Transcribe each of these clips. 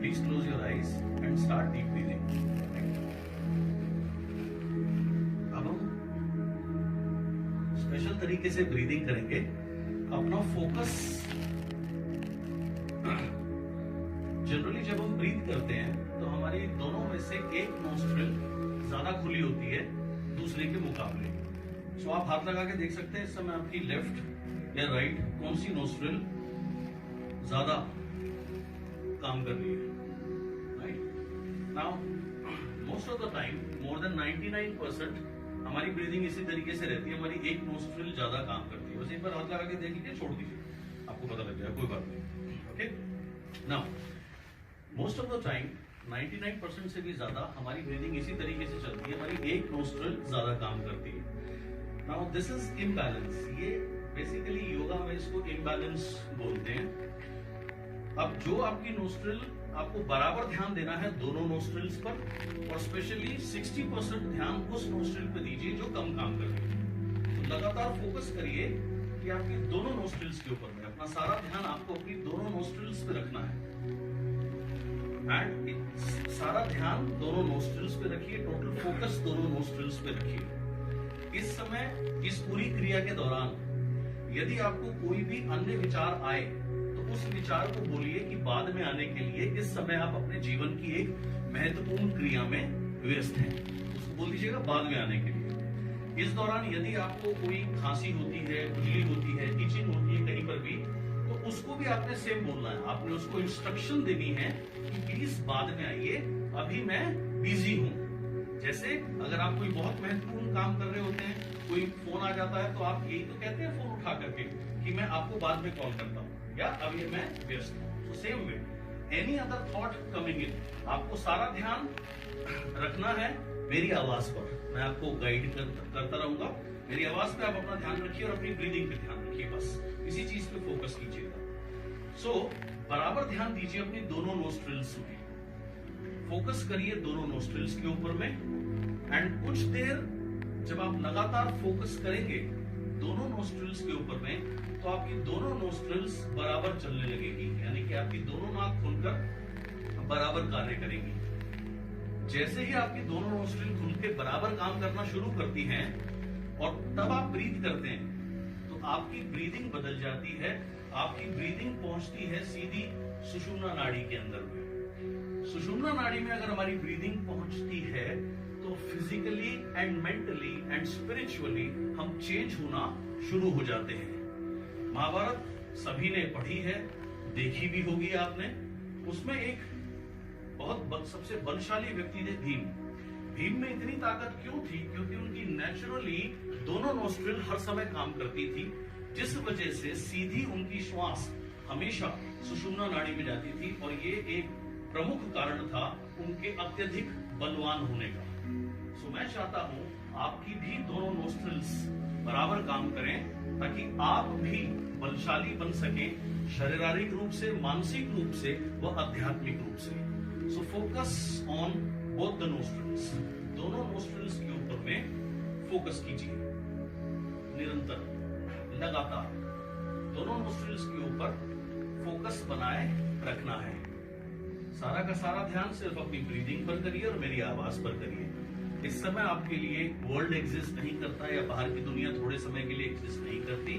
Please close your eyes and start deep breathing. अब हम special तरीके से ब्रीदिंग करेंगे. अपना फोकस जनरली जब हम ब्रीथ करते हैं तो हमारी दोनों में से एक नोस्ट्रिल ज्यादा खुली होती है दूसरे के मुकाबले. सो आप हाथ लगा के देख सकते हैं इस समय आपकी लेफ्ट या राइट कौन सी नोस्ट्रिल ज्यादा काम कर रही है. Right now most of the time more than 99% हमारी ब्रीदिंग इसी तरीके से रहती है. हमारी एक नोस्ट्रिल ज्यादा काम करती है. बस एक बार हाथ लगा के देख लीजिए, छोड़ दीजिए, आपको पता लग जाएगा, कोई बात नहीं. Okay now most of the time 99% से भी ज्यादा हमारी ब्रीदिंग इसी तरीके से चलती है. हमारी एक नोस्ट्रिल ज्यादा काम करती है. Now this is imbalance. ये बेसिकली योगा में इसको इम्बैलेंस बोलते हैं. अब जो आपकी नोस्ट्रिल आपको बराबर ध्यान देना है दोनों नोस्ट्रिल्स पर, और स्पेशली 60% ध्यान उस नोस्ट्रिल पे दीजिए जो कम काम कर रही है. तो लगातार फोकस करिए कि आपकी दोनों नोस्ट्रिल्स के ऊपर में अपना सारा ध्यान आपको अपनी दोनों नोस्ट्रिल्स पे रखना है. एंड सारा ध्यान दोनों नोस्ट्रिल्स पे रखिए. टोटल फोकस दोनों नोस्ट्रिल्स पे रखिए. इस समय इस पूरी क्रिया के दौरान यदि आपको कोई भी अन्य विचार आए तो उस विचार को बोलिए कि बाद में आने के लिए. इस समय आप अपने जीवन की एक महत्वपूर्ण क्रिया में व्यस्त हैं, उसको बोल दीजिएगा बाद में आने के लिए. इस दौरान यदि आपको कोई खांसी होती है, खुजली होती है, इचिंग होती है कहीं पर भी, तो उसको भी आपने सेम बोलना है. आपने उसको इंस्ट्रक्शन देनी है कि प्लीज बाद में आइए, अभी मैं बिजी हूं. जैसे अगर आप कोई बहुत महत्वपूर्ण काम कर रहे होते हैं, कोई फोन आ जाता है, तो आप यही तो कहते हैं फोन उठा करके कि मैं आपको बाद में कॉल करता हूं या अभी मैं व्यस्त हूं. तो same way any other thought coming in, आपको सारा ध्यान रखना है मेरी आवाज पर. मैं आपको गाइड करता रहूंगा. मेरी आवाज पे आप अपना ध्यान रखिए और अपनी ब्रीदिंग पे ध्यान रखिए. बस इसी चीज पे फोकस कीजिएगा. सो बराबर ध्यान दीजिए अपनी दोनों नोस्ट्रिल्स में. फोकस करिए दोनों नोस्ट्रिल्स के ऊपर में. एंड कुछ देर जब आप लगातार फोकस करेंगे दोनों नोस्ट्रिल्स के ऊपर में, तो आपकी दोनों नोस्ट्रिल्स बराबर चलने लगेगी. यानी कि आपकी दोनों नाक खुलकर बराबर कार्य करेंगी. जैसे ही आपकी दोनों नोस्ट्रिल खुल के बराबर काम करना शुरू करती हैं और तब आप ब्रीथ करते हैं, तो आपकी ब्रीदिंग बदल जाती है. आपकी ब्रीदिंग पहुंचती है सीधी सुषुम्ना नाड़ी के अंदर में. सुषुम्ना नाड़ी में अगर हमारी ब्रीदिंग पहुंचती है तो physically and mentally and spiritually हम चेंज होना शुरू हो जाते हैं. महाभारत सभी ने पढ़ी है, देखी भी होगी आपने. उसमें एक बहुत सबसे बलशाली व्यक्ति थे भीम. भीम में इतनी ताकत क्यों थी? क्योंकि उनकी नेचुरली दोनों नोस्ट्रिल हर समय काम करती थी, जिस वजह से सीधी उनकी श्वास हमेशा सुषुम्ना नाड़ी में जाती थी. और ये एक प्रमुख कारण था उनके अत्यधिक बलवान होने का. सो मैं चाहता हूं आपकी भी दोनों नोस्ट्रिल्स बराबर काम करें ताकि आप भी बलशाली बन सके, शारीरिक रूप से, मानसिक रूप से व आध्यात्मिक रूप से. So focus on both the nostrils. दोनों नोस्ट्रिल्स के ऊपर में फोकस कीजिए निरंतर, लगातार. दोनों नोस्ट्रिल्स के ऊपर फोकस बनाए रखना है. सारा का सारा ध्यान सिर्फ अपनी ब्रीदिंग पर करिए और मेरी आवाज पर करिए. इस समय आपके लिए वर्ल्ड एग्जिस्ट नहीं करता या बाहर की दुनिया थोड़े समय के लिए एग्जिस्ट नहीं करती.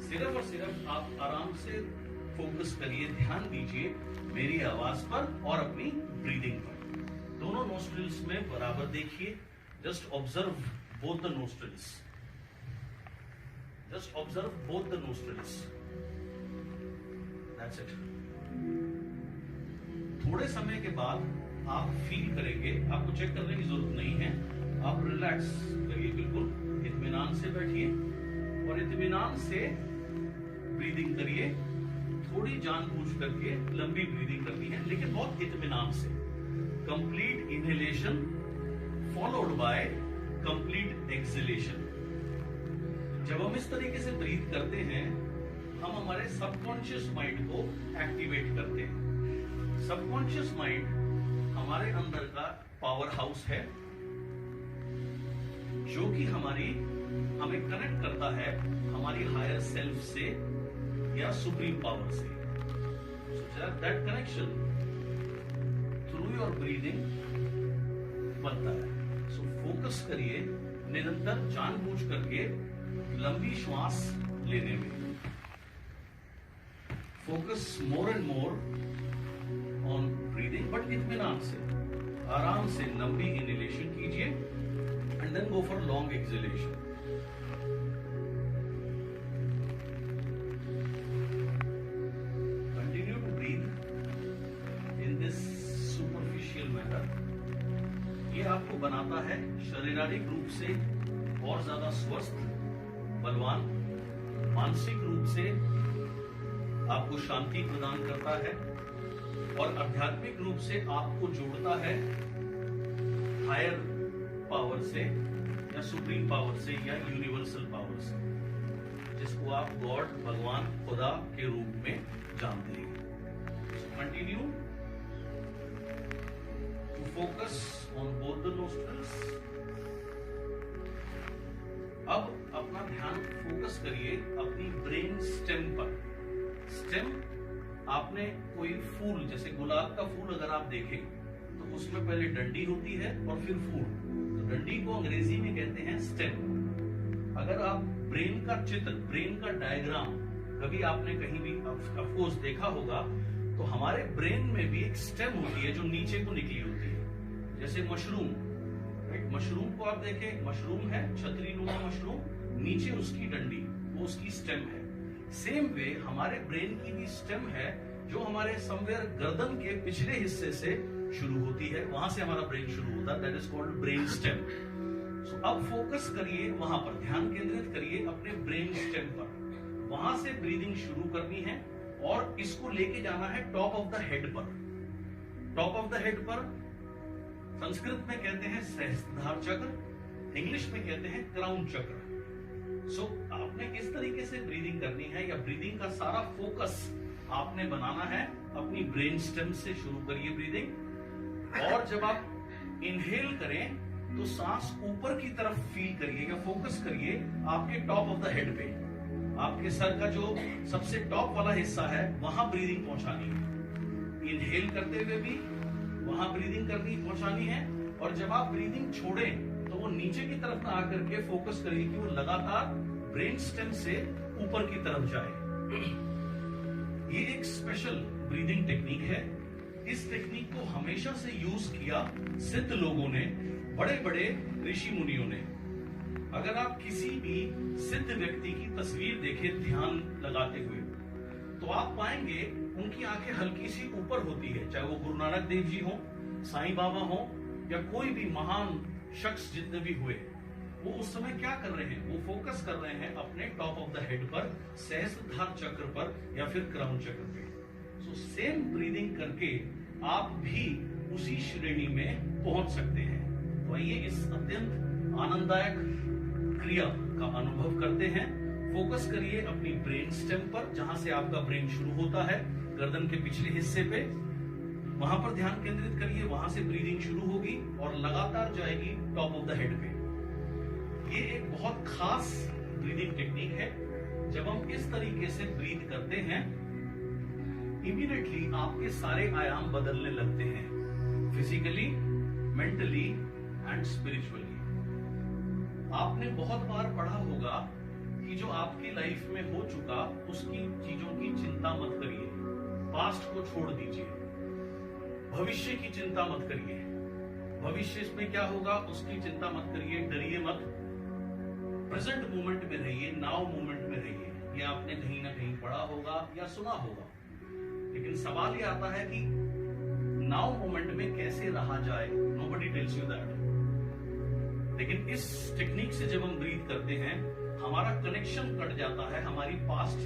सिर्फ और सिर्फ आप आराम से फोकस करिए, ध्यान दीजिए मेरी आवाज पर और अपनी ब्रीदिंग पर. दोनों नोस्ट्रिल्स में बराबर देखिए. Just observe both the nostrils. Just observe both the nostrils. That's it. थोड़े समय के बाद आप फील करेंगे, आपको चेक करने की जरूरत नहीं है. आप रिलैक्स करिए, बिल्कुल इत्मीनान से बैठिए और इत्मीनान से ब्रीदिंग करिए. थोड़ी जानबूझ करके लंबी ब्रीदिंग करनी है, लेकिन बहुत इत्मीनान से. Complete inhalation followed by complete exhalation. जब हम इस तरीके से ब्रीथ करते हैं, हम हमारे सबकॉन्शियस माइंड को एक्टिवेट करते हैं. सबकॉन्शियस माइंड हमारे अंदर का पावर हाउस है, जो कि हमें कनेक्ट करता है हमारी हायर सेल्फ से या सुप्रीम पावर से. So that connection your breathing बनता है। सो फोकस करिए निरंतर जानबूझ करके लंबी श्वास लेने में। Focus more and more on breathing, but इत्मीनान से, आराम से लंबी इनहेलेशन कीजिए and then go for long exhalation. Continue to breathe in this superficial manner. ये आपको बनाता है शारीरिक रूप से और ज्यादा स्वस्थ, बलवान, मानसिक रूप से आपको शांति प्रदान करता है और आध्यात्मिक रूप से आपको जोड़ता है हायर पावर से या सुप्रीम पावर से या यूनिवर्सल पावर से, जिसको आप गॉड, भगवान, खुदा के रूप में जानते हैं। Continue to focus on both the nostrils. अब अपना ध्यान फोकस करिए अपनी ब्रेन स्टेम पर। स्टेम, आपने कोई फूल, जैसे गुलाब का फूल अगर आप देखें तो उसमें पहले डंडी होती है और फिर फूल, तो डंडी को अंग्रेजी में कहते हैं स्टेम। अगर आप ब्रेन का चित्र, ब्रेन का डायग्राम कभी आपने कहीं भी ऑफकोर्स देखा होगा, तो हमारे ब्रेन में भी एक स्टेम होती है जो नीचे को निकली होती है। जैसे मशरूम, मशरूम को आप देखें, मशरूम है छतरी नुमा मशरूम, नीचे उसकी डंडी, वो उसकी स्टेम है। सेम वे हमारे ब्रेन की भी स्टेम है जो हमारे समवेयर गर्दन के पिछले हिस्से से शुरू होती है, वहां से हमारा ब्रेन शुरू होता है, that is called brain stem. So अब फोकस करिए वहां पर, ध्यान केंद्रित करिए अपने ब्रेन स्टेम पर। वहां से ब्रीदिंग शुरू करनी है और इसको लेके जाना है टॉप ऑफ द हेड पर। टॉप ऑफ द हेड पर संस्कृत में कहते हैं सहस्त्रधार चक्र, इंग्लिश में कहते हैं क्राउन चक्र। सो आपने किस तरीके से ब्रीदिंग करनी है, या ब्रीदिंग का सारा फोकस आपने बनाना है अपनी ब्रेन स्टेम से शुरू करिए ब्रीदिंग। और जब आप इनहेल करें तो सांस ऊपर की तरफ फील करिए या फोकस करिए आपके टॉप ऑफ द हेड पे। आपके सर का जो सबसे टॉप वाला हिस्सा है वहां ब्रीदिंग पहुंचानी है। इनहेल करते हुए भी वहां ब्रीदिंग पहुंचानी है, और जब आप ब्रीदिंग छोड़ें तो वो नीचे की तरफ ना आकर के फोकस करिए कि वो लगातार ब्रेन स्टेम से ऊपर की तरफ जाए। ये एक स्पेशल ब्रीदिंग टेक्निक है। इस टेक्निक को हमेशा से यूज किया सिद्ध लोगों ने, बड़े बड़े ऋषि मुनियों ने। अगर आप किसी भी सिद्ध व्यक्ति की तस्वीर देखें ध्यान लगाते हुए, तो आप पाएंगे उनकी आंखें हल्की सी ऊपर होती है, चाहे वो गुरु नानक देव जी हो, साईं बाबा हो, या कोई भी महान शख्स जितने भी हुए, वो उस समय क्या कर रहे हैं, वो फोकस कर रहे हैं अपने टॉप ऑफ द हेड पर, सहस्त्रधार चक्र पर या फिर क्राउन चक्र पे। सो सेम ब्रीदिंग करके आप भी उसी श्रेणी में पहुंच सकते हैं। तो आइए इस अत्यंत आनंददायक क्रिया का अनुभव करते हैं। फोकस करिए अपनी ब्रेन स्टेम पर, जहां से आपका ब्रेन शुरू होता है, गर्दन के पिछले हिस्से पे, वहां पर ध्यान केंद्रित करिए, वहां से ब्रीदिंग शुरू होगी और लगातार जाएगी टॉप ऑफ द हेड पे। ये एक बहुत खास ब्रीदिंग टेक्निक है। जब हम इस तरीके से ब्रीथ करते हैं, इमीडिएटली आपके सारे आयाम बदलने लगते हैं, फिजिकली, मेंटली एंड स्पिरिचुअली। आपने बहुत बार पढ़ा होगा कि जो आपकी लाइफ में हो चुका उसकी चीजों की चिंता मत करिए, पास्ट को छोड़ दीजिए। भविष्य की चिंता मत करिए, भविष्य में क्या होगा उसकी चिंता मत करिए, डरिए मत। प्रेजेंट मोमेंट में रहिए, नाउ मोमेंट में रहिए। ये आपने कहीं ना कहीं पढ़ा होगा या सुना होगा, लेकिन सवाल ये आता है कि नाउ मोमेंट में कैसे रहा जाए। Nobody tells you that. लेकिन इस टेक्निक से जब हम ब्रीथ करते हैं, हमारा कनेक्शन कट जाता है हमारी पास्ट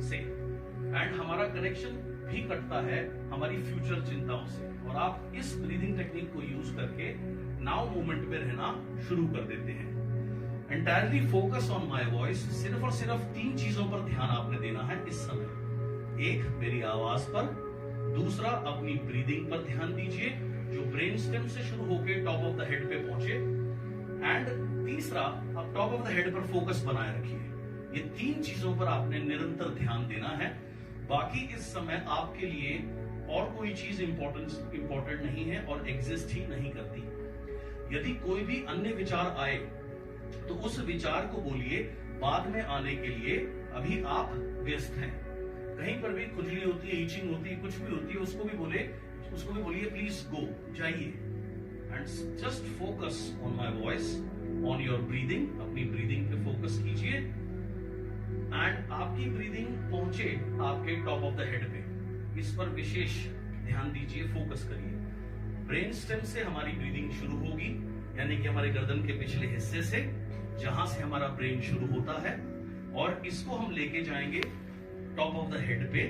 से, एंड हमारा कनेक्शन भी कटता है हमारी फ्यूचर चिंताओं से, और आप इस ब्रीदिंग टेक्निक को यूज करके नाउ मोमेंट में रहना शुरू कर देते हैं। Entirely focus on my voice. सिर्फ और सिर्फ 3 चीजों पर ध्यान आपने देना है इस समय। एक, मेरी आवाज पर। दूसरा, अपनी ब्रीदिंग पर ध्यान दीजिए जो ब्रेन स्टेम से शुरू होकर टॉप ऑफ द हेड पे पहुंचे। एंड तीसरा, आप टॉप ऑफ द हेड पर फोकस बनाए रखिए। ये 3 चीजों पर आपने निरंतर ध्यान देना है। बाकी इस समय आपके लिए और कोई चीज इंपॉर्टेंट नहीं है और एग्जिस्ट ही नहीं करती। यदि कोई भी अन्य विचार आए तो उस विचार को बोलिए बाद में आने के लिए अभी आप व्यस्त हैं। कहीं पर भी खुजली होती है, ईचिंग होती है, कुछ भी होती है, उसको भी बोलिए प्लीज गो, जाइए। And just focus on my voice, on your breathing, अपनी ब्रीदिंग पे फोकस कीजिए एंड आपकी ब्रीदिंग पहुंचे आपके टॉप ऑफ द हेड पे, इस पर विशेष ध्यान दीजिए, फोकस करिए। ब्रेन स्टेम से हमारी ब्रीदिंग शुरू होगी, यानी कि हमारे गर्दन के पिछले हिस्से से, जहां से हमारा ब्रेन शुरू होता है, और इसको हम लेके जाएंगे टॉप ऑफ द हेड पे,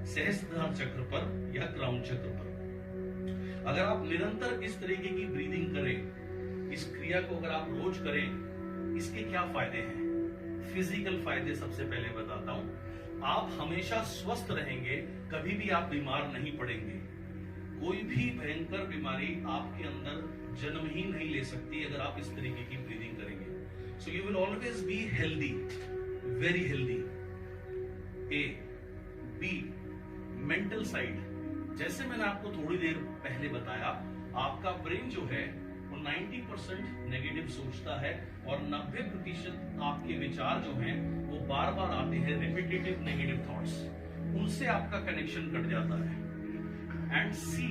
सहस्त्रधार चक्र पर या क्राउन चक्र पर। अगर आप निरंतर इस तरीके की ब्रीदिंग करें, इस क्रिया को अगर आप रोज करें, इसके क्या फायदे हैं? फिजिकल फायदे सबसे पहले बताता हूं। आप हमेशा स्वस्थ रहेंगे, कभी भी आप बीमार नहीं पड़ेंगे। कोई भी भयंकर बीमारी आपके अंदर जन्म ही नहीं ले सकती अगर आप इस तरीके की ब्रीदिंग करेंगे। So you will always be healthy, very healthy. A B, mental side, जैसे मैंने आपको थोड़ी देर पहले बताया, आपका ब्रेन जो है वो 90% नेगेटिव सोचता है और 90% आपके विचार जो हैं वो बार बार आते हैं, रिपीटेटिव नेगेटिव थॉट्स, उनसे आपका कनेक्शन कट जाता है। एंड सी,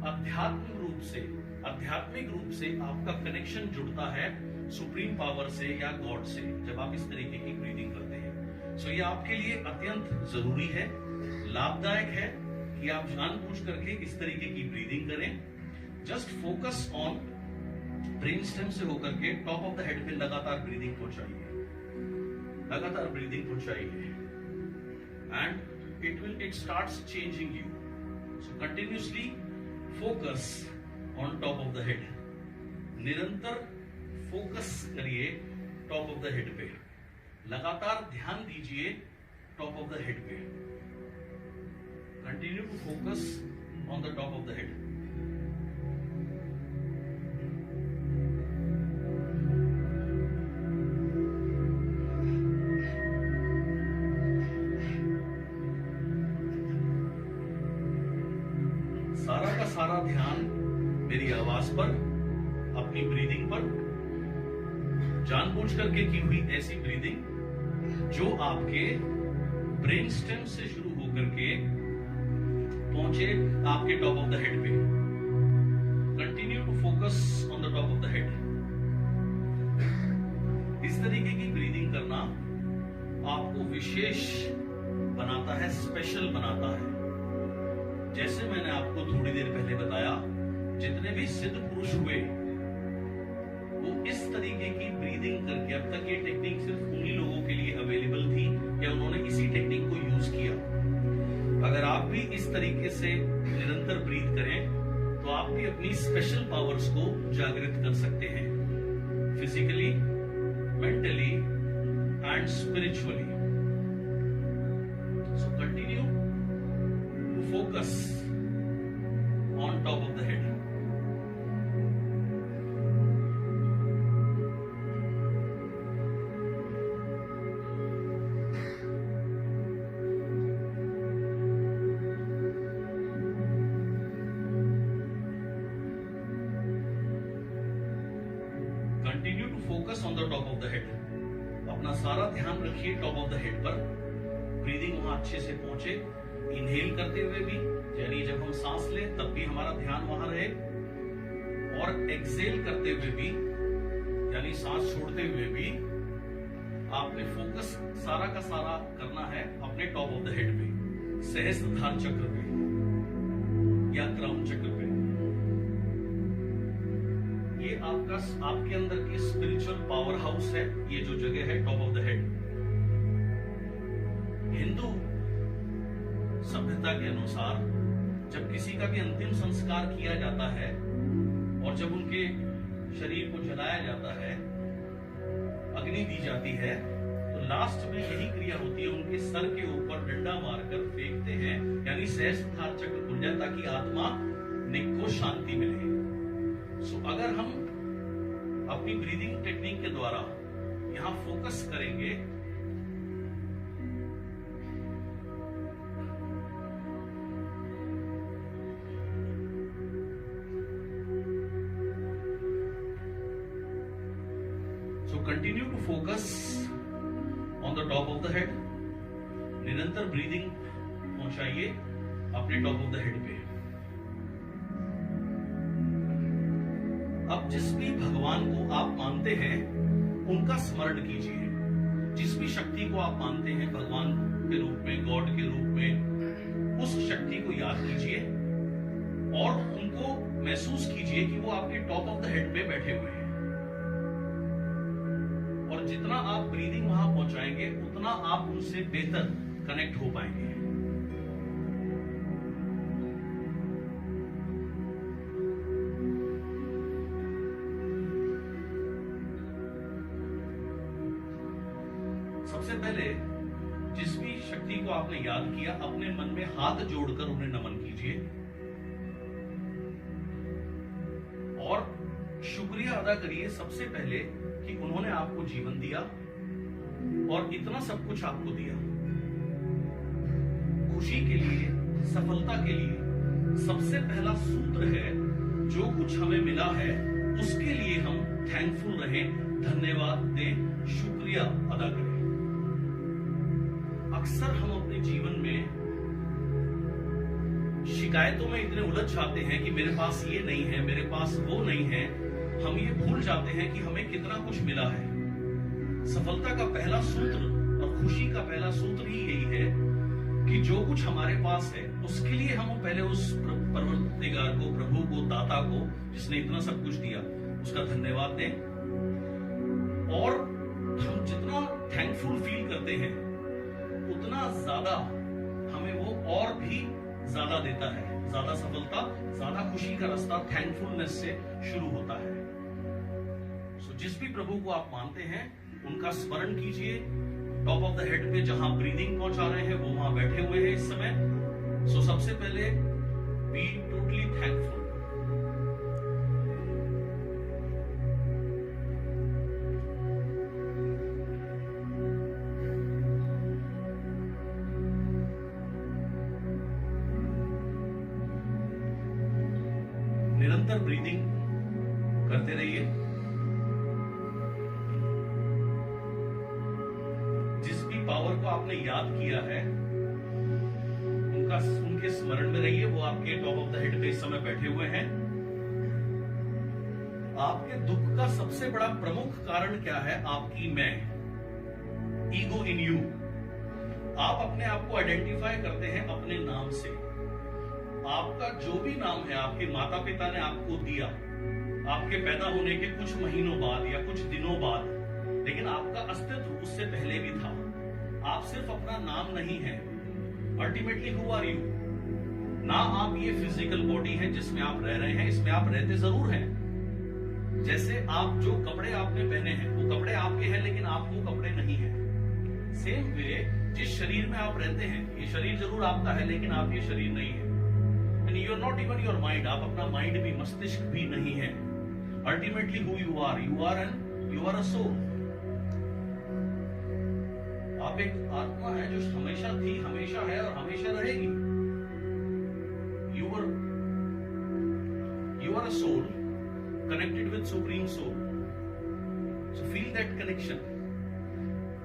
आध्यात्मिक रूप से आपका कनेक्शन जुड़ता है सुप्रीम पावर से या गॉड से, जब आप इस तरीके की ब्रीदिंग करते हैं। सो ये आपके लिए अत्यंत जरूरी है, लाभदायक है कि आप जानबूझ करके इस तरीके की ब्रीदिंग करें। Just focus on brain stem से होकर के टॉप ऑफ द हेड पे लगातार ब्रीदिंग पहुंचाइए, and it starts changing you. So continuously focus on top of the head, निरंतर फोकस करिए टॉप ऑफ द हेड पे, लगातार ध्यान दीजिए टॉप ऑफ द हेड पे। Continue to focus on the top of the head. सारा का सारा ध्यान मेरी आवाज पर, अपनी ब्रीदिंग पर, जानबूझ करके की हुई ऐसी ब्रीदिंग जो आपके ब्रेन स्टेम से शुरू होकर के पहुंचे आपके टॉप ऑफ द हेड पे। Continue to focus on the top of the head. इस तरीके की ब्रीदिंग करना आपको विशेष बनाता है, स्पेशल बनाता है। जैसे मैंने आपको थोड़ी देर पहले बताया, जितने भी सिद्ध पुरुष हुए वो इस तरीके की ब्रीदिंग करके, अब तक ये टेक्निक सिर्फ उन्हीं लोगों के लिए अवेलेबल थी या उन्होंने इसी टेक्निक को यूज किया। अगर आप भी इस तरीके से निरंतर ब्रीथ करें तो आप भी अपनी स्पेशल पावर्स को जागृत कर सकते हैं, physically, mentally and spiritually. So continue to focus on top of the head. Continue to focus on the top of the head. अपना सारा ध्यान रखिए टॉप ऑफ द हेड पर, ब्रीदिंग वहां अच्छे से पहुंचे। इनहेल करते हुए भी, यानी जब हम सांस लें तब भी हमारा ध्यान वहां रहे, और एक्सेल करते हुए भी, यानी सांस छोड़ते हुए भी आपने फोकस सारा का सारा करना है अपने टॉप ऑफ द हेड पे, सहस्त्रधार चक्र पे या क्राउन चक्र पे। ये आपके अंदर की स्पिरिचुअल पावर हाउस है, ये जो जगह है top of the head. Hindu सभ्यता के अनुसार जब किसी का भी अंतिम संस्कार किया जाता है और जब उनके शरीर को जलाया जाता है, अग्नि दी जाती है, तो लास्ट में यही क्रिया होती है, उनके सर के ऊपर डंडा मारकर फेंकते हैं, यानी सहस्त्रधार चक्र खुल जाए ताकि आत्मा को शांति मिले। सो अगर हम अपनी ब्रीदिंग टेक्निक के द्वारा यहां फोकस करेंगे continue to focus on the top of the head. निरंतर ब्रीदिंग पहुंचाइए अपने टॉप ऑफ द हेड पे। अब जिस भी भगवान को आप मानते हैं उनका स्मरण कीजिए। जिस भी शक्ति को आप मानते हैं भगवान के रूप में, गॉड के रूप में, उस शक्ति को याद कीजिए और उनको महसूस कीजिए कि वो आपके टॉप ऑफ द हेड पे बैठे हुए हैं। और जितना आप ब्रीदिंग वहां पहुंचाएंगे उतना आप उनसे बेहतर कनेक्ट हो पाएंगे। सबसे पहले जिस भी शक्ति को आपने याद किया, अपने मन में हाथ जोड़कर उन्हें नमन कीजिए और शुक्रिया अदा करिए सबसे पहले कि उन्होंने आपको जीवन दिया और इतना सब कुछ आपको दिया। खुशी के लिए, सफलता के लिए सबसे पहला सूत्र है, जो कुछ हमें मिला है उसके लिए हम थैंकफुल रहें, धन्यवाद दें, शुक्रिया अदा करें। अक्सर हम अपने जीवन में शिकायतों में इतने उलझ जाते हैं कि मेरे पास ये नहीं है, मेरे पास वो नहीं है। हम ये भूल जाते हैं कि हमें कितना कुछ मिला है। सफलता का पहला सूत्र और खुशी का पहला सूत्र ही यही है कि जो कुछ हमारे पास है उसके लिए हम पहले उस परवरदिगार को, प्रभु को, दाता को, जिसने इतना सब कुछ दिया, उसका धन्यवाद दें। और हम जितना थैंकफुल फील करते हैं उतना ज्यादा हमें वो और भी ज्यादा देता है। ज्यादा सफलता, ज्यादा खुशी का रास्ता थैंकफुलनेस से शुरू होता है। सो जिस भी प्रभु को आप मानते हैं उनका स्मरण कीजिए। टॉप ऑफ द हेड पे जहां ब्रीदिंग पहुंचा रहे हैं वो वहां बैठे हुए हैं इस समय। सो सबसे पहले बी टोटली थैंकफुल। निरंतर ब्रीदिंग करते रहिए। जिस भी पावर को आपने याद किया है उनके स्मरण में रहिए। वो आपके टॉप ऑफ द हेड पे इस समय बैठे हुए हैं। आपके दुख का सबसे बड़ा प्रमुख कारण क्या है? आपकी मैं, ईगो इन यू। आप अपने आप को आइडेंटिफाई करते हैं अपने नाम से। आपका जो भी नाम है आपके माता पिता ने आपको दिया आपके पैदा होने के कुछ महीनों बाद या कुछ दिनों बाद, लेकिन आपका अस्तित्व उससे पहले भी था। आप सिर्फ अपना नाम नहीं है। Ultimately who are you? ना आप ये फिजिकल बॉडी है जिसमें आप रह रहे हैं, इसमें आप रहते जरूर हैं। जैसे आप जो कपड़े आपने पहने हैं वो कपड़े आपके हैं, लेकिन आप वो कपड़े नहीं है। सेम वे जिस शरीर में आप रहते हैं, ये शरीर जरूर आपका है लेकिन आप ये शरीर नहीं है। You are not even your mind. आप अपना माइंड भी, मस्तिष्क भी नहीं है। Ultimately who you are a soul. आप एक आत्मा है जो हमेशा थी, हमेशा है और हमेशा रहेगी। You are a soul connected with supreme soul. So feel that connection.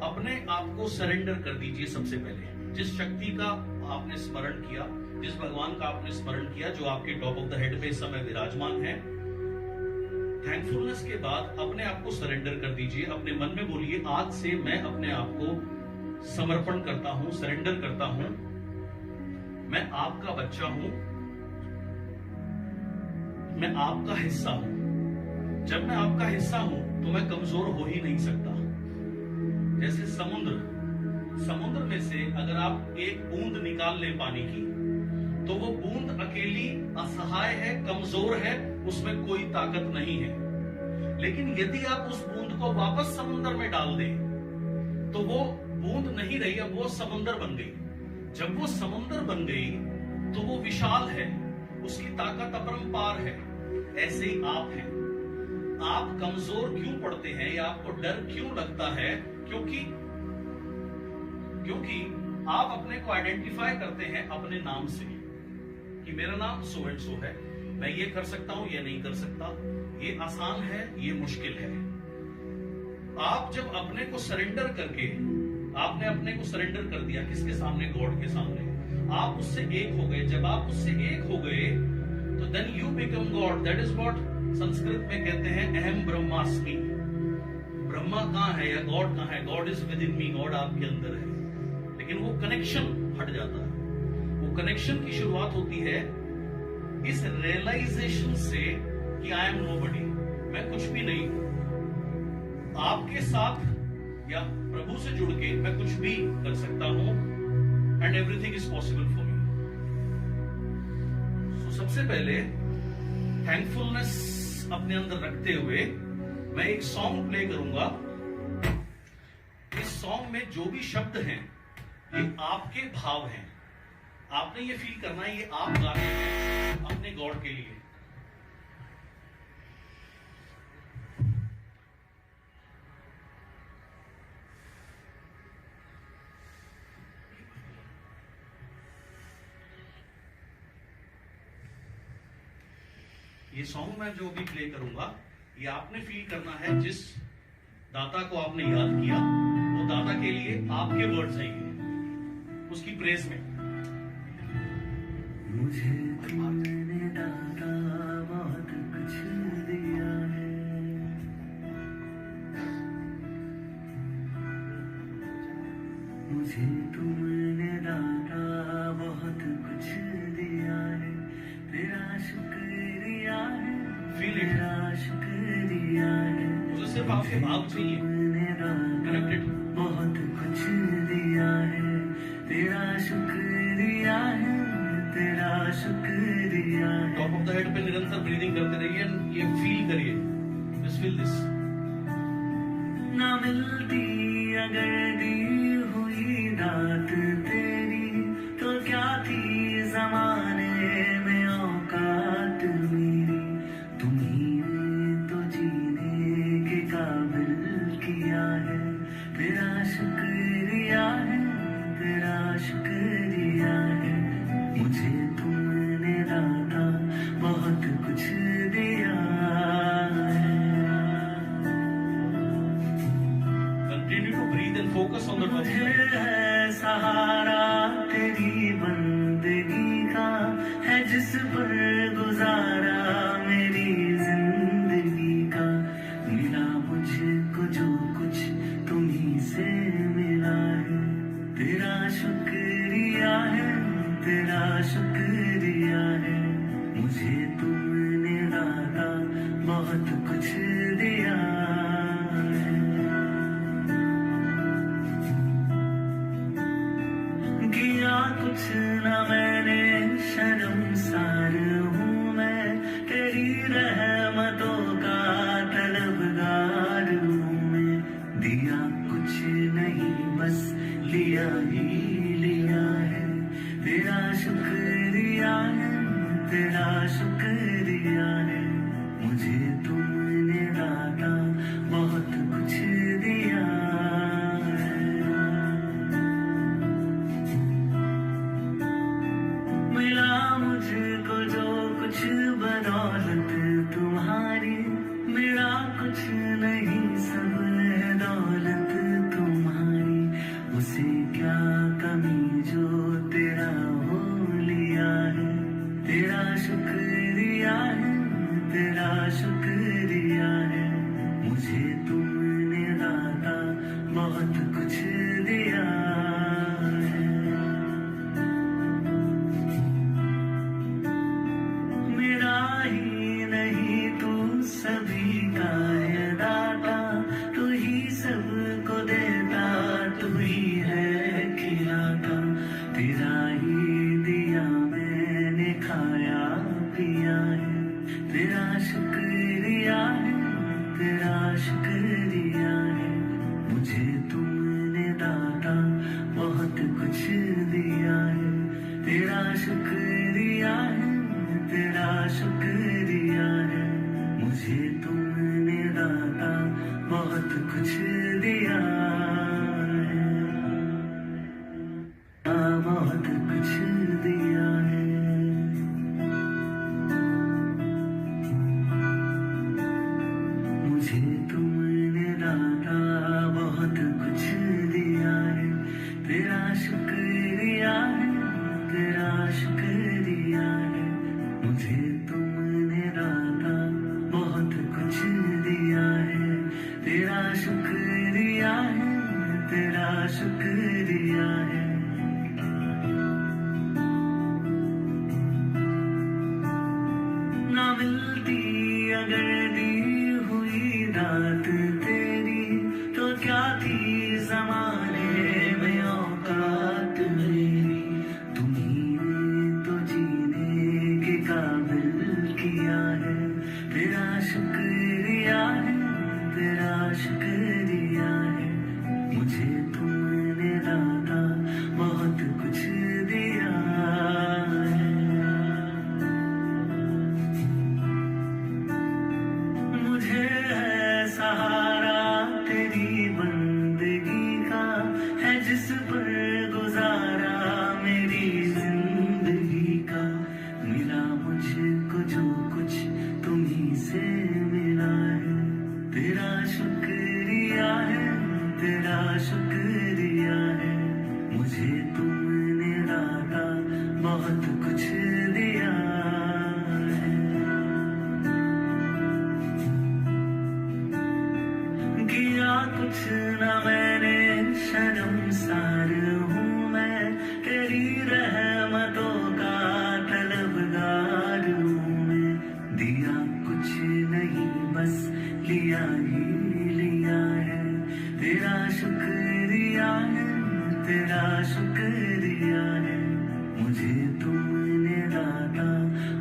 अपने आप को सरेंडर कर दीजिए सबसे पहले। जिस शक्ति का आपने स्मरण किया, जिस भगवान का आपने स्मरण किया जो आपके टॉप ऑफ द हेड पे इस समय विराजमान है, थैंकफुलनेस के बाद अपने आप को सरेंडर कर दीजिए। अपने मन में बोलिए, आज से मैं अपने आप को समर्पण करता हूं, सरेंडर करता हूं। मैं आपका बच्चा हूं, मैं आपका हिस्सा हूं। जब मैं आपका हिस्सा हूं तो मैं कमजोर हो ही नहीं सकता। जैसे समुद्र में से अगर आप एक बूंद निकाल लें पानी की, तो वो बूंद अकेली असहाय है, कमजोर है, उसमें कोई ताकत नहीं है। लेकिन यदि आप उस बूंद को वापस समुद्र में डाल दें तो वो बूंद नहीं रही, अब वो समुद्र बन गई। जब वो समुद्र बन गई तो वो विशाल है, उसकी ताकत अपरंपार है। ऐसे ही आप हैं। आप कमजोर क्यों पड़ते हैं या आपको डर क्यों लगता है? क्योंकि आप अपने को आइडेंटिफाई करते हैं अपने नाम से कि मेरा नाम सो एंड सो है, मैं ये कर सकता हूं, ये नहीं कर सकता, ये आसान है, ये मुश्किल है। आप जब अपने को सरेंडर करके, आपने अपने को सरेंडर कर दिया किसके सामने? गॉड के सामने। आप उससे एक हो गए। जब आप उससे एक हो गए तो then you become God. That is what Sanskrit में कहते हैं अहम ब्रह्मास्मि। ब्रह्मा कहाँ है या गॉड कहाँ है? God is with in me, God आपके अंदर है। लेकिन वो कनेक्शन हट जाता है। वो कनेक्शन की शुरुआत होती है इस रियलाइजेशन से कि आई एम नोबडी, मैं कुछ भी नहीं हूं। आपके साथ या प्रभु से जुड़ के मैं कुछ भी कर सकता हूं and everything is possible for me. So सबसे पहले थैंकफुलनेस अपने अंदर रखते हुए मैं एक सॉन्ग प्ले करूंगा। इस सॉन्ग में जो भी शब्द हैं ये आपके भाव हैं। आपने ये फील करना है ये आप गा रहे हैं अपने गॉड के लिए। ये सॉन्ग मैं जो भी प्ले करूंगा ये आपने फील करना है। जिस दाता को आपने याद किया वो दाता के लिए आपके वर्ड्स हैं ये, उसकी प्रेज में। मुझे तुमने दाता बहुत कुछ दिया है, मुझे तुमने दाता बहुत कुछ दिया है, तेरा शुक्रिया है, Feel it. तेरा शुक्रिया है। मुझे सिर्फ आपके भाव चाहिए, कनेक्टेड। बहुत कुछ दिया है, तेरा शुक्रिया है, तेरा शुक्रिया है। टॉप ऑफ द हेड पे निरंतर ब्रीदिंग करते रहिए, ये फील करिए, जस्ट फील दिस। ना मिलती अगर दी हुई दात तेरी तो क्या थी जमाने में औकात मेरी। तुम्ही ने तो जीने के काबिल किया है, तेरा शुक्रिया है, तेरा शुक्रिया है। मुझे तुमने दाता बहुत कुछ दिया है। Continue to breathe and focus on the मुझे breath. है सहारा तेरी बंदगी का, है जिस पर गुजारा मेरी जिंदगी का। मिला मुझको जो कुछ तुम्ही से मिला है, तेरा शुक्रिया है, तेरा शुक्रिया है। मुझे तुमने दाता बहुत कुछ दिया है। किया कुछ न मैंने, शर्मसार हूँ मैं, तेरी रहमतों का तलबगार हूँ मैं। दिया कुछ नहीं बस लिया ही लिया है, तेरा शुक्रिया है, तेरा शुक्रिया है। मुझे तुमने दाता बहुत कुछ दिया है। मिला मुझको जो कुछ बदौलत तुम्हारी, मेरा कुछ नहीं सब है दौलत तुम्हारी। उसे क्या कमी जो तेरा हो लिया है, तेरा शुक्रिया है, तेरा शुक्रिया है। मुझे तुमने दाता बहुत कुछ दिया है। मेरा ही नहीं तू सभी का है दाता, तू ही सबको देता, तू ही है खिलाता। तेरा ही दिया मैंने खाया पिया है, तेरा शुक्रिया है, तेरा शुक्रिया है। मुझे तुमने दाता बहुत कुछ दिया है, तेरा शुक्रिया है, तेरा शुक्रिया है। मुझे तुमने दाता बहुत कुछ दिया है, बहुत कुछ दिया है। मुझे तुमने दाता ना मिलती अगर दी हुई रात तेरी, तो क्या थी ज़माने में औकात मेरी। तुम्हें तो जीने के काबिल किया है, तेरा शुक्रिया है, तेरा शुक्रिया है। मुझे तुमने दाता बहुत कुछ दिया है। मुझे है सहारा तेरी बंदगी का, है जिस पर गुजारा मेरी जिंदगी का। मिला मुझको जो कुछ तुम्ही से मिला है, तेरा शुक्रिया है, तेरा शुक्रिया है। मुझे तुमने दाता बहुत कुछ दिया है। किया कुछ न मैंने, शर्मसार हूँ मैं, तेरी रहमतों का तलबगार हूँ मैं। दिया कुछ नहीं बस लिया ही लिया है, तेरा शुक्रिया है, तेरा शुक्रिया है। मुझे तुमने दाता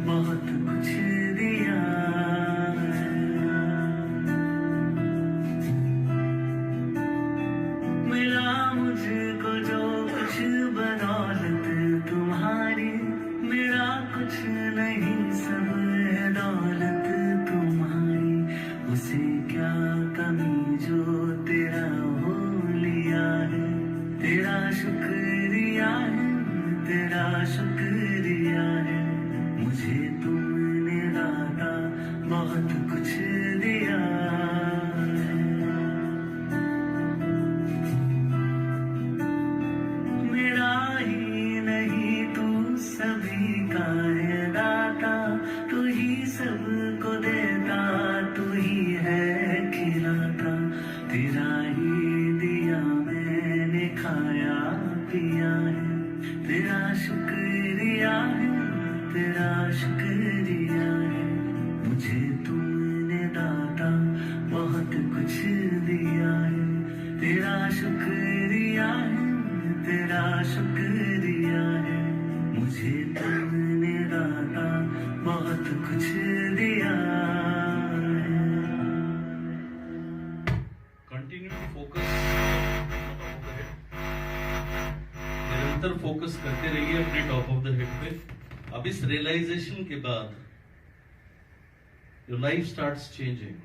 बहुत कुछ दिया है। मिला मुझको जो कुछ बदौलत तुम्हारी, मेरा कुछ नहीं सब है दौलत तुम्हारी। उसे क्या कमी जो तेरा हो लिया है, तेरा शुक्रिया है, तेरा शुक्रिया है। मुझे तुमने दाता बहुत कुछ दिया है। मेरा ही नहीं तू सभी का है दाता, तू ही सबको देता, तू ही है खिलाता। तेरा ही दिया मैंने खाया पिया है, तेरा शुक्रिया है, तेरा शुक्रिया है। मुझे तुमने दाता बहुत कुछ दिया है, तेरा शुक्रिया है, तेरा शुक्रिया है। मुझे तुमने दाता बहुत कुछ दिया है। कंटिन्यू टू फोकस, निरंतर फोकस करते रहिए अपने टॉप ऑफ द हेड पे। अब इस रियलाइजेशन के बाद your life starts changing.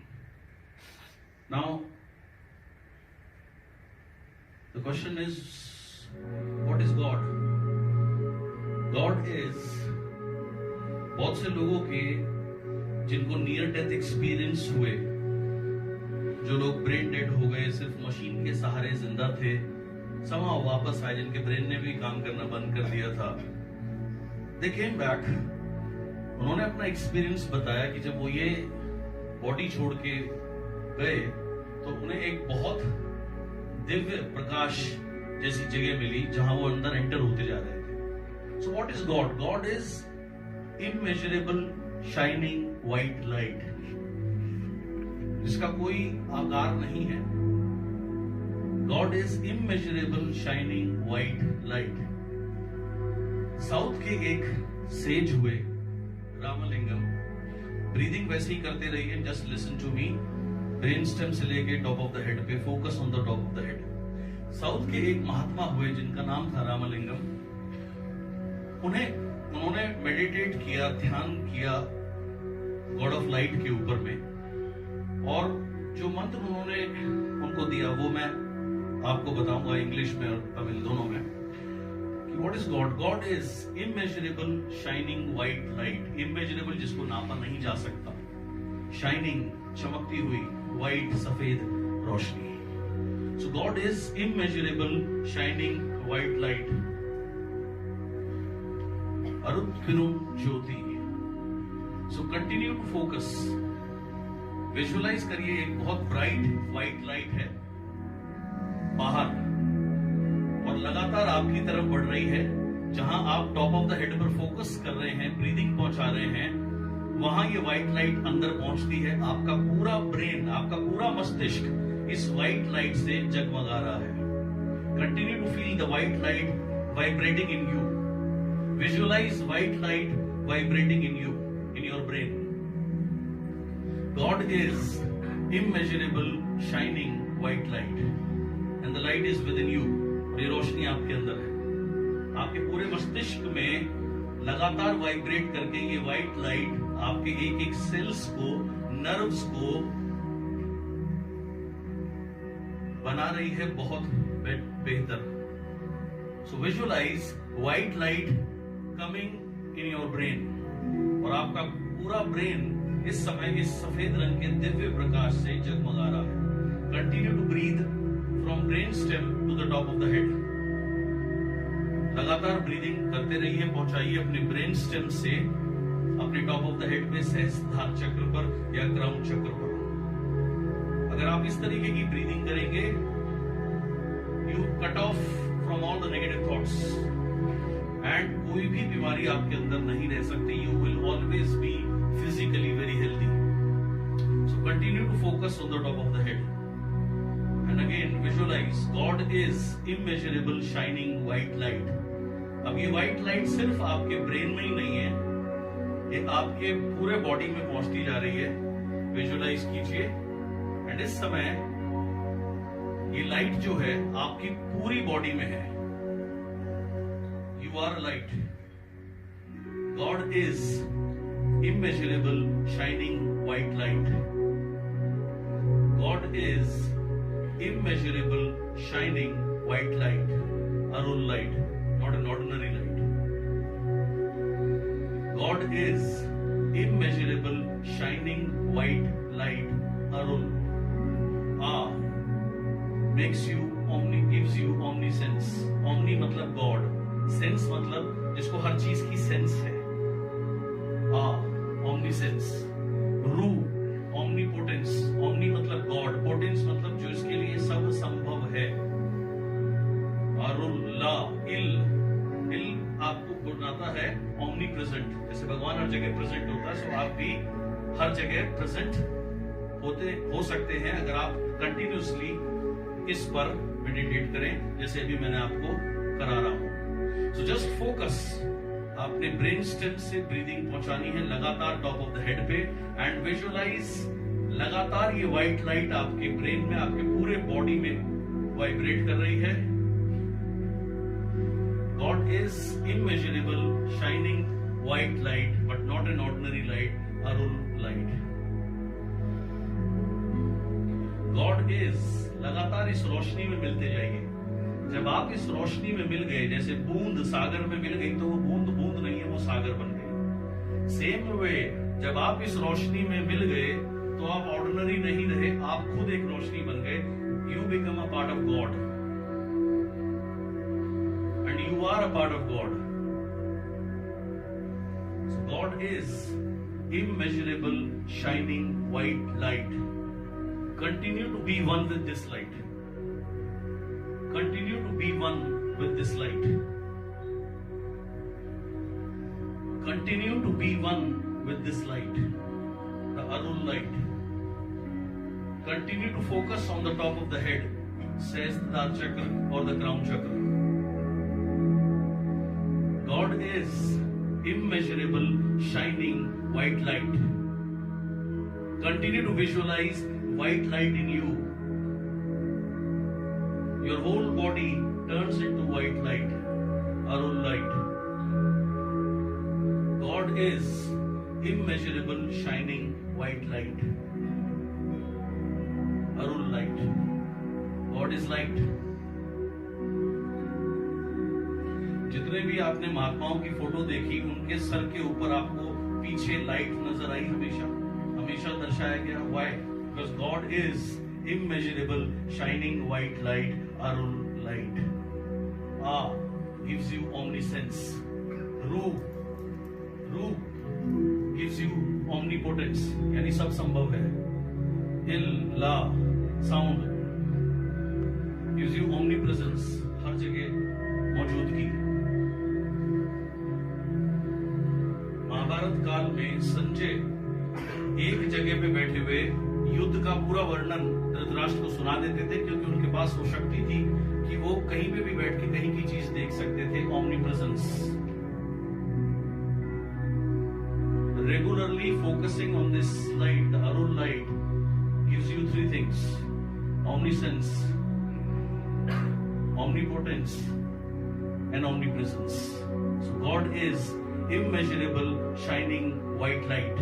Now the question is, what is God? God is, बहुत से लोगों के जिनको नियर डेथ एक्सपीरियंस हुए, जो लोग ब्रेन डेड हो गए, सिर्फ मशीन के सहारे जिंदा थे, somehow वापस आए, जिनके ब्रेन ने भी काम करना बंद कर दिया था, they came back। उन्होंने अपना एक्सपीरियंस बताया कि जब वो ये बॉडी छोड़ के गए तो उन्हें एक बहुत दिव्य प्रकाश जैसी जगह मिली जहां वो अंदर एंटर होते जा रहे थे। So what is God? God is immeasurable shining white light, जिसका कोई आकार नहीं है। God is immeasurable shining white light. South के एक सेज हुए रामलिंगम, ब्रीदिंग वैसे ही करते रहिए, just listen to me. Brain stem से लेके टॉप ऑफ द हेड पे, focus on the top of the head. South के एक महात्मा हुए जिनका नाम था रामलिंगम। उन्होंने मेडिटेट किया, ध्यान किया गॉड ऑफ लाइट के ऊपर में, और जो मंत्र उन्होंने उनको दिया वो मैं आपको बताऊंगा इंग्लिश में और तमिल दोनों में। कि what is God? God is immeasurable shining white light. Immeasurable जिसको नापा नहीं जा सकता, शाइनिंग चमकती हुई, व्हाइट सफेद रोशनी। So god is immeasurable shining white light, Arutperum Jyoti. So continue to focus, visualize करिए एक बहुत ब्राइट व्हाइट लाइट है बाहर और लगातार आपकी तरफ बढ़ रही है। जहां आप टॉप ऑफ द हेड पर फोकस कर रहे हैं, ब्रीदिंग पहुंचा रहे हैं, वहां ये व्हाइट लाइट अंदर पहुंचती है, आपका पूरा ब्रेन, आपका पूरा मस्तिष्क इस व्हाइट लाइट से जगमगा रहा है। Continue to feel the white light vibrating in you. Visualize white light vibrating in you, in your brain. God is immeasurable shining white light and the light is within you। और ये रोशनी आपके अंदर है, आपके पूरे मस्तिष्क में लगातार वाइब्रेट करके ये व्हाइट लाइट आपके एक एक सेल्स को, नर्व्स को बना रही है बहुत बेहतर। So visualize white light coming in your brain, और आपका पूरा ब्रेन इस समय इस सफेद रंग के दिव्य प्रकाश से जगमगा रहा है। Continue to breathe from brain stem to the top of the head. लगातार ब्रीदिंग करते रहिए, पहुंचाइए अपने ब्रेन स्टेम से अपने टॉप ऑफ द हेड पे, सहस्त्रधार चक्र पर या क्राउन चक्र पर। अगर आप इस तरीके की ब्रीदिंग करेंगे, you cut off from all the negative thoughts and कोई भी बीमारी आपके अंदर नहीं रह सकती। You will always B physically very healthy। So continue to focus on the top of the head and again visualize God is immeasurable shining white light। अब ये white light सिर्फ आपके ब्रेन में ही नहीं है, ये आपके पूरे बॉडी में पहुंचती जा रही है। विजुअलाइज कीजिए एंड इस समय ये लाइट जो है आपकी पूरी बॉडी में है। You are light. God is immeasurable shining white light। God is immeasurable shining white light, Arul light, not an ordinary light। God is immeasurable shining white light, Arul makes you omni, gives you omniscience। omni मतलब God, sense मतलब जिसको हर चीज की sense है। omniscience। रू omnipotence। omni मतलब God, potence मतलब जो इसके लिए सब संभव है। अरुल ला इल, इल आपको बनाता है omni present। जैसे भगवान हर जगह प्रेजेंट होता है, सो आप भी हर जगह प्रेजेंट हो सकते हैं अगर आप कंटिन्यूसली इस पर मेडिटेट करें, जैसे अभी मैंने आपको करा रहा हूं। सो जस्ट फोकस, आपने ब्रेन स्टेम से ब्रीदिंग पहुंचानी है लगातार टॉप ऑफ द हेड पे एंड विजुअलाइज लगातार ये व्हाइट लाइट आपके ब्रेन में, आपके पूरे बॉडी में वाइब्रेट कर रही है। God is immeasurable shining white light but not an ordinary light, Arul light. God is, लगातार इस रोशनी में मिलते जाइए। जब आप इस रोशनी में मिल गए, जैसे बूंद सागर में मिल गई तो वो बूंद बूंद नहीं है, वो सागर बन गई। सेम वे जब आप इस रोशनी में मिल गए तो आप ऑर्डिनरी नहीं रहे, आप खुद एक रोशनी बन गए। You become a part of God and you are a part of God. God is immeasurable shining white light. Continue to be one with this light. Continue to be one with this light। Continue to be one with this light, the Arul light। Continue to focus on the top of the head, Sahasrara chakra or the crown chakra। God is immeasurable shining white light। Continue to visualize white light in you। Your whole body turns into white light, Arul light। God is immeasurable shining white light, Arul light। God is light। जितने भी आपने महात्माओं की photo देखी, उनके sir के ऊपर आपको पीछे लाइट नजर आई, हमेशा हमेशा दर्शाया गया। Why? Because God is immeasurable shining white light, Arul light। gives you omniscience। Ru gives you omnipotence, यानी सब संभव है। Il la sound gives you omnipresence, हर जगह मौजूदगी। महाभारत महाभारत काल में संजय एक जगह पे बैठे हुए युद्ध का पूरा वर्णन धृतराष्ट्र को सुना देते थे, क्योंकि उनके पास वो शक्ति थी कि वो कहीं पे भी बैठ के कहीं की चीज देख सकते थे। omnipresence, regularly focusing on this light, the Arun light, gives you three things: omniscience, omnipotence, and omnipresence. So God is immeasurable, shining white light.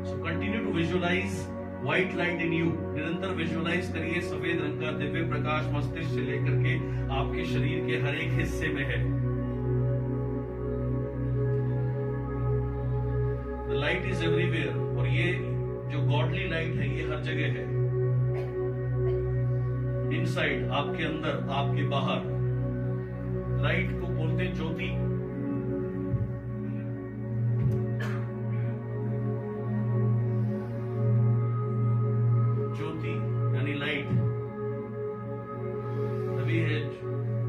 So continue to visualize white light in you. निरंतर visualise करिए सफेद रंग का दिव्य प्रकाश मस्तिष्क से लेकर के आपके शरीर के हर एक हिस्से में है। The light is everywhere, और ये जो गॉडली लाइट है ये हर जगह है। इनसाइड, आपके अंदर, आपके बाहर। लाइट को बोलते हैं ज्योति। ज्योति यानी लाइट, तभी है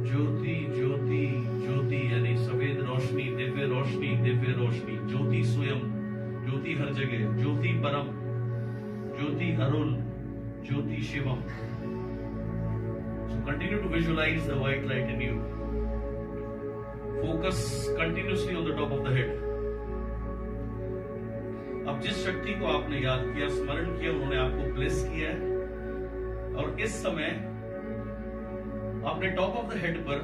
ज्योति ज्योति ज्योति, यानी सफेद रोशनी, दिव्य रोशनी, दिव्य रोशनी। ज्योति स्वयं, ज्योति हर जगह, ज्योति परम, ज्योति अरुण, ज्योति Shivam. So continue to visualize the white light in you. Focus continuously on the top of the head. अब जिस शक्ति को आपने याद किया, स्मरण किया, उन्होंने आपको ब्लेस किया है, और इस समय अपने टॉप ऑफ द हेड पर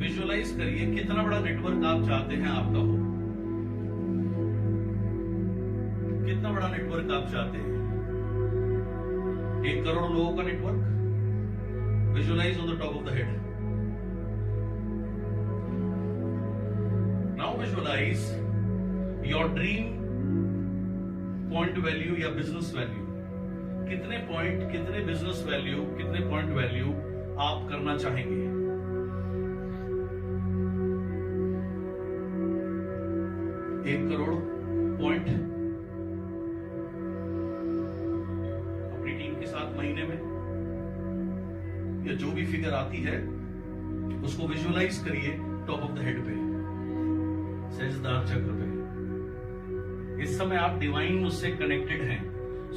विजुअलाइज करिए कितना बड़ा नेटवर्क आप चाहते हैं आपका हो। कितना बड़ा नेटवर्क आप चाहते हैं? 1 करोड़ लोगों का network. Visualize on the top of the head. Now visualize your dream point value या बिजनेस वैल्यू। कितने पॉइंट, कितने बिजनेस वैल्यू, कितने पॉइंट वैल्यू आप करना चाहेंगे? एक करोड़ पॉइंट अपनी टीम के साथ महीने में, या जो भी फिगर आती है उसको विजुअलाइज करिए टॉप ऑफ द हेड पे, सहस्त्रार चक्र पे। इस समय आप डिवाइन उससे कनेक्टेड हैं।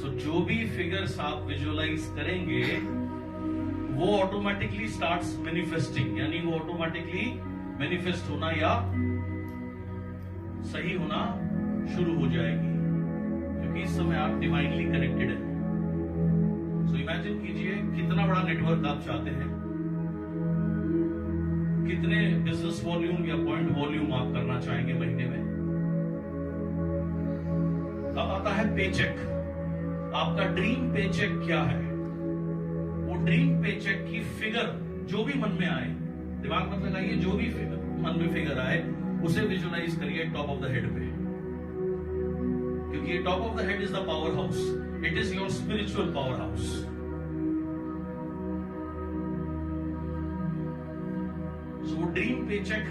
सो जो भी फिगर्स आप विजुअलाइज करेंगे वो ऑटोमेटिकली स्टार्ट्स मैनिफेस्टिंग, यानी वो ऑटोमेटिकली मैनिफेस्ट होना या सही होना शुरू हो जाएगी, क्योंकि इस समय आप डिवाइनली कनेक्टेड हैं। सो इमेजिन कीजिए कितना बड़ा नेटवर्क आप चाहते हैं, कितने बिजनेस वॉल्यूम या पॉइंट वॉल्यूम आप करना चाहेंगे महीने में। अब आता है पेचेक। आपका ड्रीम पेचेक क्या है? वो ड्रीम पेचेक की फिगर जो भी मन में आए, दिमाग मत लगाइए, जो भी फिगर मन में फिगर आए उसे विजुअलाइज करिए टॉप ऑफ द हेड पे, क्योंकि ये top of the head is the power house. It is your spiritual power house. So वो ड्रीम पेचेक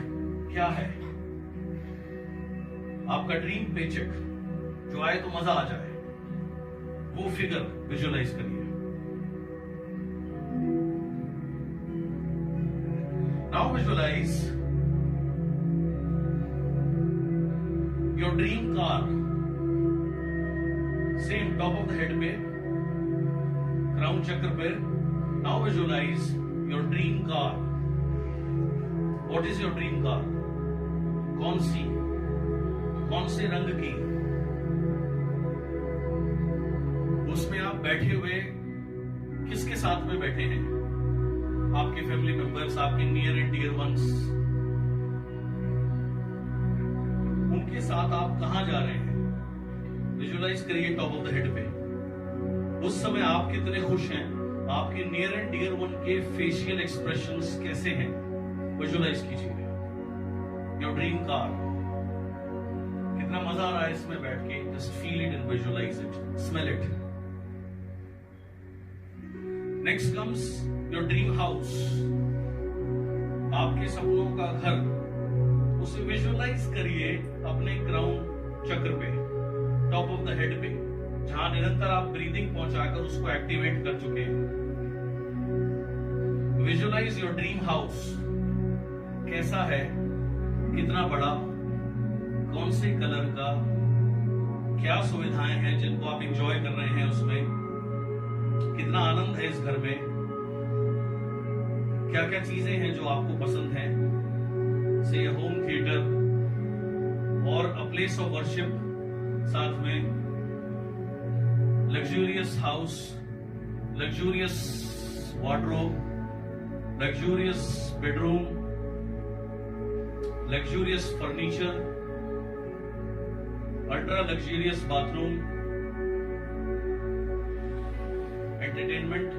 क्या है? आपका ड्रीम पेचेक जो आए तो मजा आ जाए, वो फिगर विजुअलाइज करिए। Now visualize your dream car. Same top of the head पे, क्राउन चक्र पे। Now visualize your dream car. What is your dream car? कौन सी, कौन से रंग की? उसमें आप बैठे हुए किसके साथ में बैठे हैं? आपके फैमिली मेंबर्स, आपके नियर एंड डियर वंस, उनके साथ आप कहां जा रहे हैं? विजुअलाइज करिए टॉप ऑफ द हेड पे। उस समय आप कितने खुश हैं? आपके नियर एंड डियर वन के फेशियल एक्सप्रेशंस कैसे हैं? विजुअलाइज कीजिए योर ड्रीम कार। कितना मजा आ रहा है इसमें बैठ के? Just feel it and visualize it, smell it. Next comes your dream house. आपके सपनों का घर, उसे विजुअलाइज करिए अपने क्राउन चक्र पे, टॉप ऑफ द हेड पे, जहां निरंतर आप ब्रीदिंग पहुंचाकर उसको एक्टिवेट कर चुके हैं। Visualize your dream house. कैसा है? कितना बड़ा, कौन से कलर का, क्या सुविधाएं हैं जिनको आप एंजॉय कर रहे हैं उसमें, कितना आनंद है इस घर में, क्या क्या चीजें हैं जो आपको पसंद हैं, से होम थिएटर और अ प्लेस ऑफ वर्शिप, साथ में luxurious house, luxurious wardrobe, luxurious bedroom, luxurious furniture, ultra luxurious bathroom, entertainment,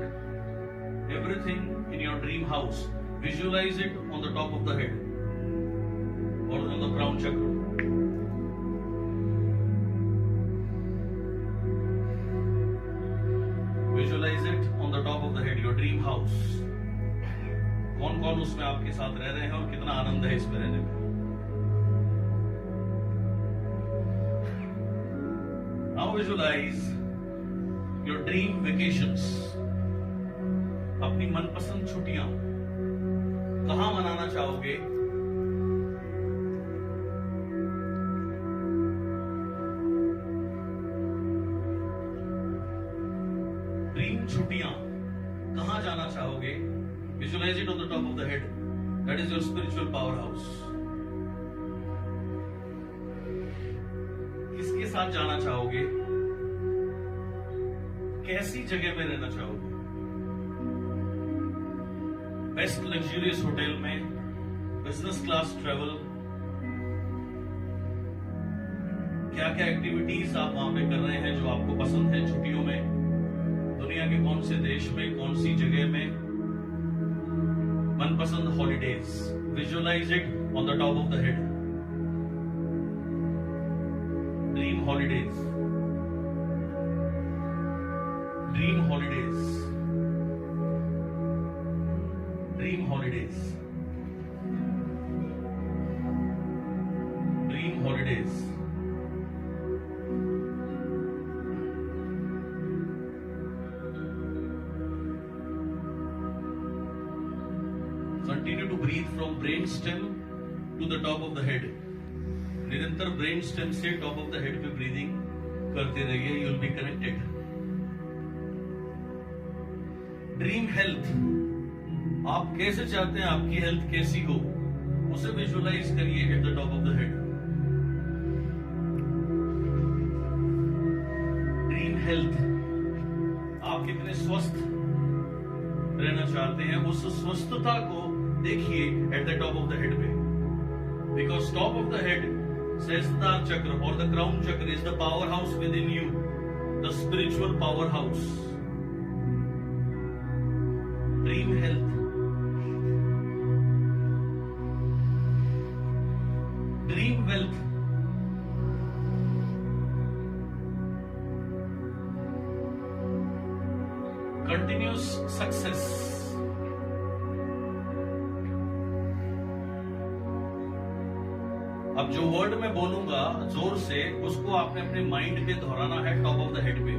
everything in your dream house. Visualize it on the top of the head or on the crown chakra. Visualize it on the top of the head, your dream house. कौन कौन उसमें आपके साथ रह रहे हैं और कितना आनंद है इसमें रहने में. Now visualize your dream vacations. अपनी मनपसंद छुट्टियां कहां मनाना चाहोगे? ड्रीम छुट्टियां कहां जाना चाहोगे? Visualize it on the top of the head. That is your spiritual powerhouse. किसके साथ जाना चाहोगे? कैसी जगह में रहना चाहोगे? बेस्ट लग्जूरियस होटल में, बिजनेस क्लास ट्रेवल, क्या क्या एक्टिविटीज आप वहां पे कर रहे हैं जो आपको पसंद है छुट्टियों में? दुनिया के कौन से देश में, कौन सी जगह में? मनपसंद holidays. Visualize it on the top of the head. Dream holidays. Dream holidays. Dream holidays. Dream holidays. Continue to breathe from brain stem to the top of the head. निरंतर ब्रेन स्टेम से top of the head पे breathing करते रहिए. You will be connected. Dream health. आप कैसे चाहते हैं आपकी हेल्थ कैसी हो, उसे विजुअलाइज करिए eight the top of the head. Dream health. आप कितने स्वस्थ रहना चाहते हैं, उस स्वस्थता को देखिए at the top of the head पे. Because top of the head, सहस्त्रधार चक्र और the crown chakra is the power house within you, the spiritual power house. Dream health. Dream wealth. Continuous success. अब जो वर्ड मैं बोलूंगा जोर से, उसको आपने अपने माइंड पे दोहराना है टॉप ऑफ द हेड पे.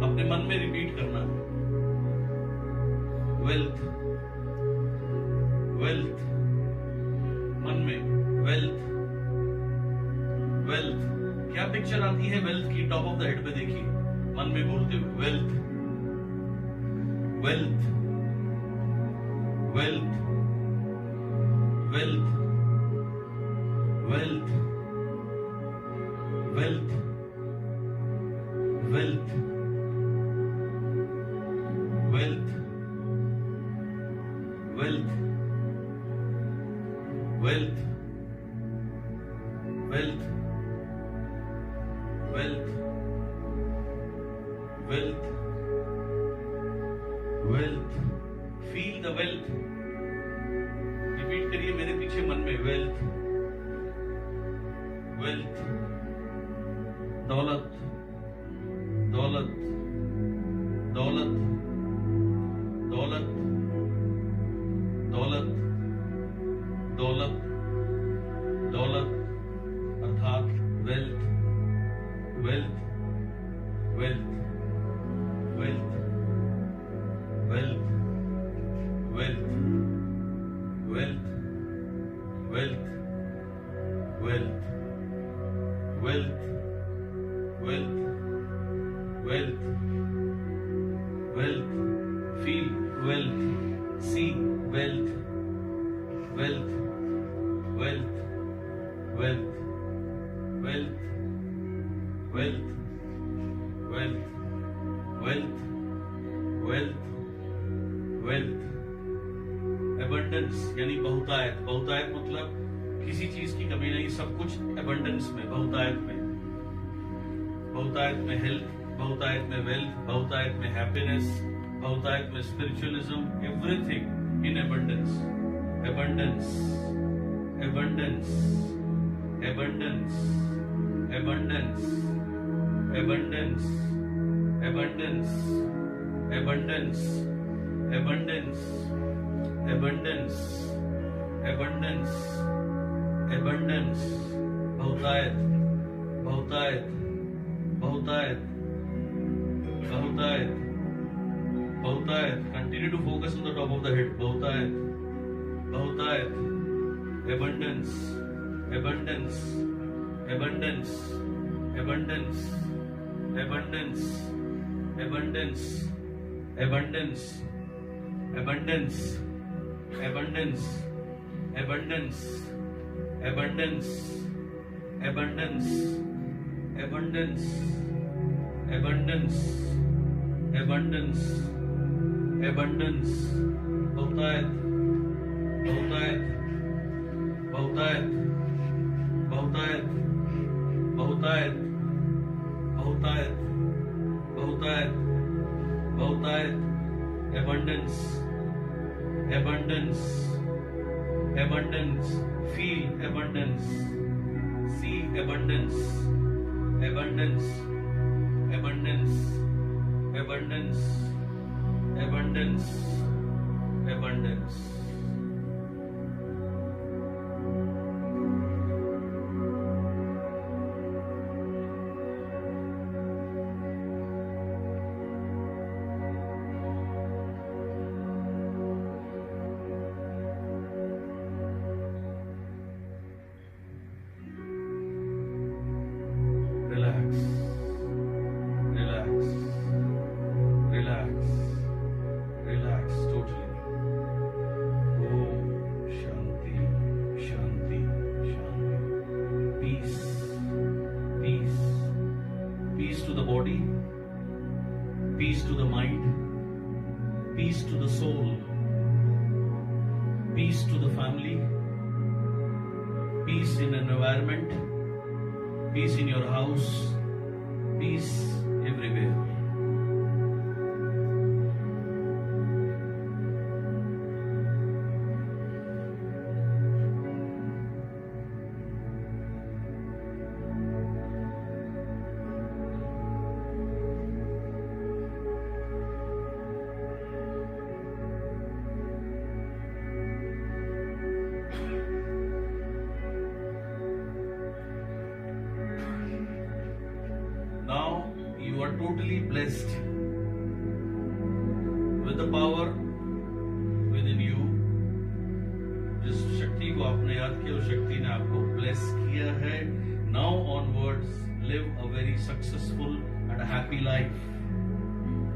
अपने मन में रिपीट करना है. वेल्थ. वेल्थ. मन में वेल्थ. वेल्थ. क्या पिक्चर आती है वेल्थ की? टॉप ऑफ द हेड पे देखिए, मन में बोलते हुए wealth. Wealth. Wealth. Wealth. Wealth. Wealth. Wealth. Wealth. Wealth. Wealth. Wealth. Wealth. Wealth. Wealth. Feel the wealth. Repeat करिए मेरे पीछे मन में. वेल्थ. वेल्थ. दौलत. दौलत. दौलत. दौलत. दौलत. दौलत. दौलत अर्थात wealth. Wealth. Wealth. Wealth. Wealth. Wealth. Wealth. wealth, wealth, wealth, wealth, wealth, wealth, feel wealth, see wealth, wealth, wealth, wealth, wealth, wealth, wealth, wealth, wealth, wealth, abundance यानी बहुतायत। बहुतायत मतलब किसी चीज की कमी नहीं, सब कुछ abundance में, बहुतायत में। बहुतायत में हेल्थ, बहुतायत में वेल्थ, बहुतायत में हैप्पीनेस, बहुतायत में spiritualism, everything in abundance, abundance, abundance, abundance, abundance, abundance, abundance, abundance, abundance, abundance, abundance, abundance, बहुतायत, बहुतायत, बहुतायत, बहुतायत, बहुतायत, continue to focus on the top of the head, बहुतायत, बहुतायत, abundance, abundance, abundance, abundance, abundance, abundance, abundance, abundance, abundance, abundance, abundance, abundance, abundance, abundance, abundance, abundance, बहुतायत, बहुतायत, बहुतायत, बहुतायत, बहुतायत, बहुतायत, बहुतायत, बहुतायत, abundance, abundance, abundance, feel abundance, see abundance, abundance, abundance, abundance, abundance, abundance. Relax, relax, relax, relax totally. Om Shanti, Shanti, Shanti. Peace, peace, peace to the body, peace to the mind, peace to the soul, peace to the family, peace in an environment, peace in your house, peace everywhere. Now you are totally blessed with the power within you. जिस शक्ति को आपने याद किया, उस शक्ति ने आपको bless किया है. Now onwards, live a very successful and a happy life.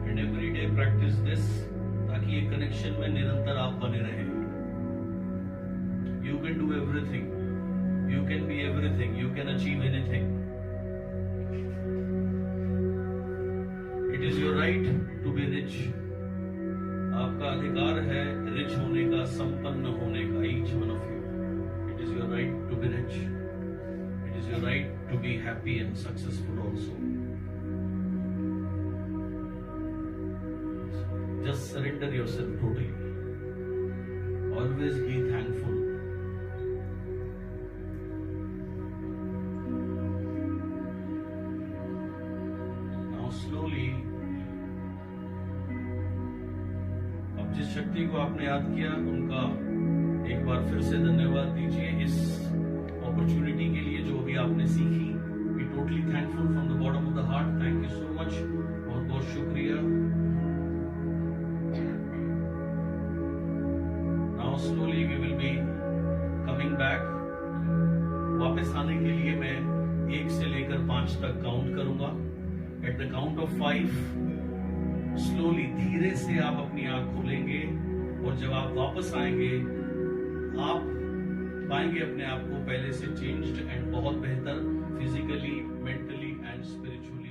And every day practice this, ताकि ये connection में निरंतर आप बने रहें. You can do everything. You can be everything. You can achieve anything. It is your right to be rich. आपका अधिकार है रिच होने का, संपन्न होने का. Each one of you. It is your right to be rich. It is your right to be happy and successful also. Just surrender yourself totally. Always be thankful. Now slowly, अब जिस शक्ति को आपने याद किया, उनका एक बार फिर से धन्यवाद दीजिए इस अपॉर्चुनिटी के लिए जो भी आपने सीखी. Be totally thankful from the bottom of the heart. Thank you so much. बहुत बहुत शुक्रिया. Now slowly we will be coming back पाने के लिए मैं 1 से लेकर 5 तक काउंट करूंगा। At the count of 5 slowly, धीरे से आप अपनी आंख खोलेंगे और जब आप वापस आएंगे आप पाएंगे अपने आप को पहले से चेंज्ड एंड बहुत बेहतर फिजिकली, मेंटली एंड स्पिरिचुअली।